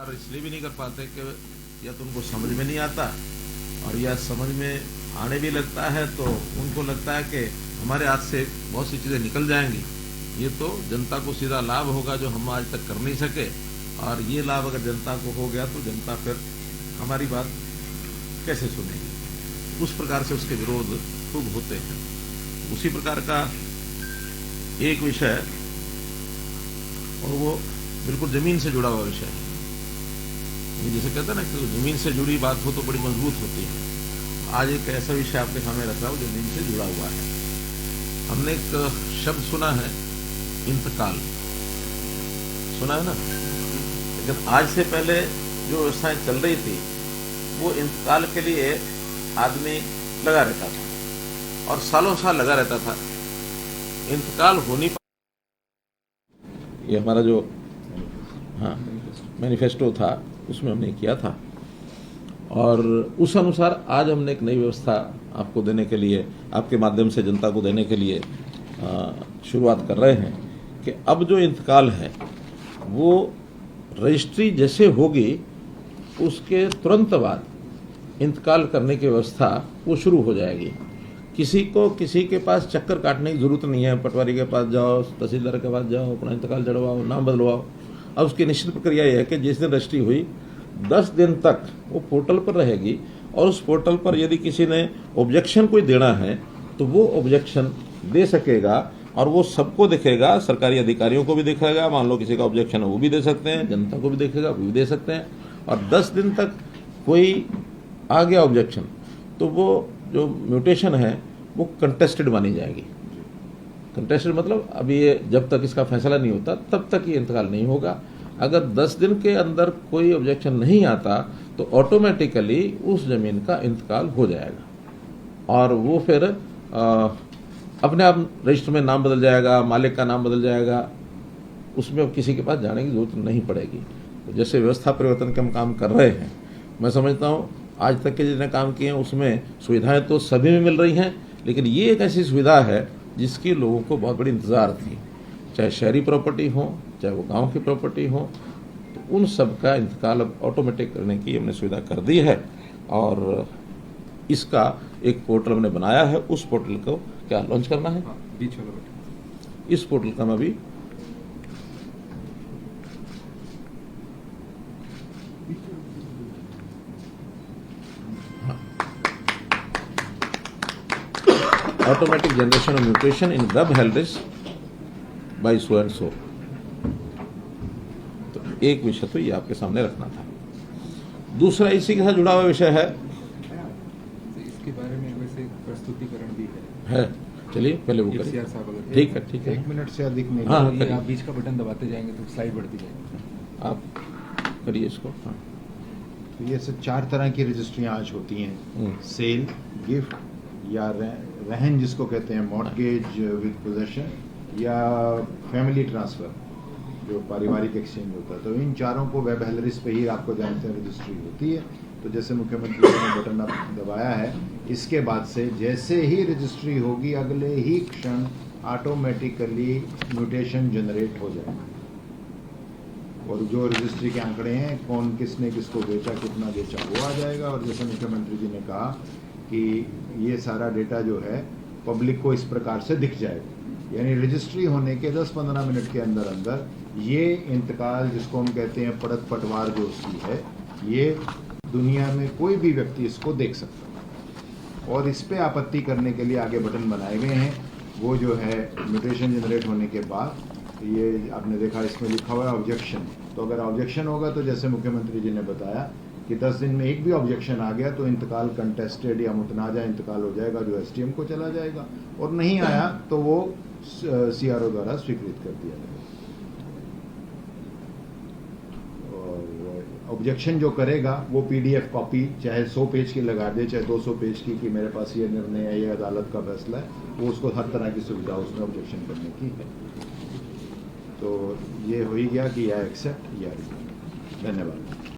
और इसलिए भी नहीं कर पाते कि या तो उनको समझ में नहीं आता और या समझ में आने भी लगता है तो उनको लगता है कि हमारे हाथ से बहुत सी चीज़ें निकल जाएंगी, ये तो जनता को सीधा लाभ होगा जो हम आज तक कर नहीं सके, और ये लाभ अगर जनता को हो गया तो जनता फिर हमारी बात कैसे सुनेगी। उस प्रकार से उसके विरोध खूब होते हैं। उसी प्रकार का एक विषय और वो बिल्कुल जमीन से जुड़ा हुआ विषय है। जैसे कहते हैं ना कि जमीन से जुड़ी बात हो तो बड़ी मजबूत होती है। आज एक ऐसा विषय आपके सामने रखा हो जो जमीन से जुड़ा हुआ है। हमने एक शब्द सुना है, इंतकाल, सुना है ना। लेकिन आज से पहले जो व्यवस्थाएं चल रही थी वो इंतकाल के लिए आदमी लगा रहता था और सालों साल लगा रहता था। इंतकाल हो नहीं पा, ये हमारा जो मैनिफेस्टो था उसमें हमने किया था, और उस अनुसार आज हमने एक नई व्यवस्था आपको देने के लिए, आपके माध्यम से जनता को देने के लिए शुरुआत कर रहे हैं कि अब जो इंतकाल है वो रजिस्ट्री जैसे होगी उसके तुरंत बाद इंतकाल करने की व्यवस्था वो शुरू हो जाएगी। किसी को किसी के पास चक्कर काटने की जरूरत नहीं है। पटवारी के पास जाओ, तहसीलदार के पास जाओ, अपना इंतकाल चढ़वाओ, नाम बदलवाओ। अब उसकी निश्चित प्रक्रिया यह है कि जिस दिन रजिस्ट्री हुई 10 दिन तक वो पोर्टल पर रहेगी, और उस पोर्टल पर यदि किसी ने ऑब्जेक्शन कोई देना है तो वो ऑब्जेक्शन दे सकेगा, और वो सबको दिखेगा, सरकारी अधिकारियों को भी दिखेगा। मान लो किसी का ऑब्जेक्शन है वो भी दे सकते हैं, जनता को भी दिखेगा वो भी दे सकते हैं। और 10 दिन तक कोई आ गया ऑब्जेक्शन तो वो जो म्यूटेशन है वो कंटेस्टेड मानी जाएगी। कंटेस्टेड मतलब अभी ये जब तक इसका फैसला नहीं होता तब तक ये इंतकाल नहीं होगा। अगर 10 दिन के अंदर कोई ऑब्जेक्शन नहीं आता तो ऑटोमेटिकली उस जमीन का इंतकाल हो जाएगा, और वो फिर अपने आप रजिस्टर में नाम बदल जाएगा, मालिक का नाम बदल जाएगा, उसमें अब किसी के पास जाने की जरूरत नहीं पड़ेगी। तो जैसे व्यवस्था परिवर्तन के हम काम कर रहे हैं, मैं समझता हूँ आज तक के जितने काम किए हैं उसमें सुविधाएं तो सभी में मिल रही हैं, लेकिन ये एक ऐसी सुविधा है जिसकी लोगों को बहुत बड़ी इंतजार थी। चाहे शहरी प्रॉपर्टी हो, चाहे वो गांव की प्रॉपर्टी हो, तो उन सब का इंतकाल अब ऑटोमेटिक करने की हमने सुविधा कर दी है, और इसका एक पोर्टल हमने बनाया है। उस पोर्टल को क्या लॉन्च करना है, इस पोर्टल का मैं अभी automatic generation of mutation in web health by so and so. तो एक विषय तो ये आपके सामने रखना था। दूसरा इसी के साथ जुड़ा हुआ विषय है, इसके बारे में वैसे प्रस्तुतिकरण भी है। चलिए पहले वो करिए। ठीक है, ठीक है। 1 मिनट से अधिक नहीं। हाँ, आप बीच का बटन दबाते जाएंगे तो स्लाइड बढ़ती जाएगी। आप करिए इसको। हाँ। तो ये सब 4 तरह की रजिस्ट्रियाँ आज होती हैं, सेल, गिफ्ट या रहन जिसको कहते हैं, मॉर्टगेज विद पोजेशन, या फैमिली ट्रांसफ़र जो पारिवारिक एक्सचेंज होता है। तो इन चारों को वेब हेलरिस पे ही आपको जानते हैं रजिस्ट्री होती है। तो जैसे मुख्यमंत्री ने बटन दबाया है, इसके बाद से जैसे ही रजिस्ट्री होगी अगले ही क्षण ऑटोमेटिकली म्यूटेशन जनरेट हो जाएगा, और जो रजिस्ट्री के आंकड़े हैं, कौन किसने किसको बेचा, कितना बेचा, वो आ जाएगा। और जैसे मुख्यमंत्री जी ने कहा कि ये सारा डेटा जो है पब्लिक को इस प्रकार से दिख जाएगा, यानी रजिस्ट्री होने के 10-15 मिनट के अंदर अंदर ये इंतकाल जिसको हम कहते हैं पड़त पटवार जो उसकी है, ये दुनिया में कोई भी व्यक्ति इसको देख सकता है। और इस पे आपत्ति करने के लिए आगे बटन बनाए गए हैं। वो जो है म्यूटेशन जनरेट होने के बाद ये आपने देखा इसमें लिखा हुआ है ऑब्जेक्शन। तो अगर ऑब्जेक्शन होगा तो जैसे मुख्यमंत्री जी ने बताया कि 10 दिन में एक भी ऑब्जेक्शन आ गया तो इंतकाल कंटेस्टेड या मुतनाज़ा इंतकाल हो जाएगा, जो एसटीएम को चला जाएगा, और नहीं आया तो वो सीआरओ द्वारा स्वीकृत कर दिया जाएगा। और ऑब्जेक्शन जो करेगा वो पीडीएफ कॉपी चाहे 100 पेज की लगा दे, चाहे 200 पेज की, कि मेरे पास ये निर्णय है, ये अदालत का फैसला है, वो उसको हर तरह की सुविधा उसमें ऑब्जेक्शन करने की है। तो ये हो ही गया कि या एक्सेप्ट या रिजेक्ट। धन्यवाद।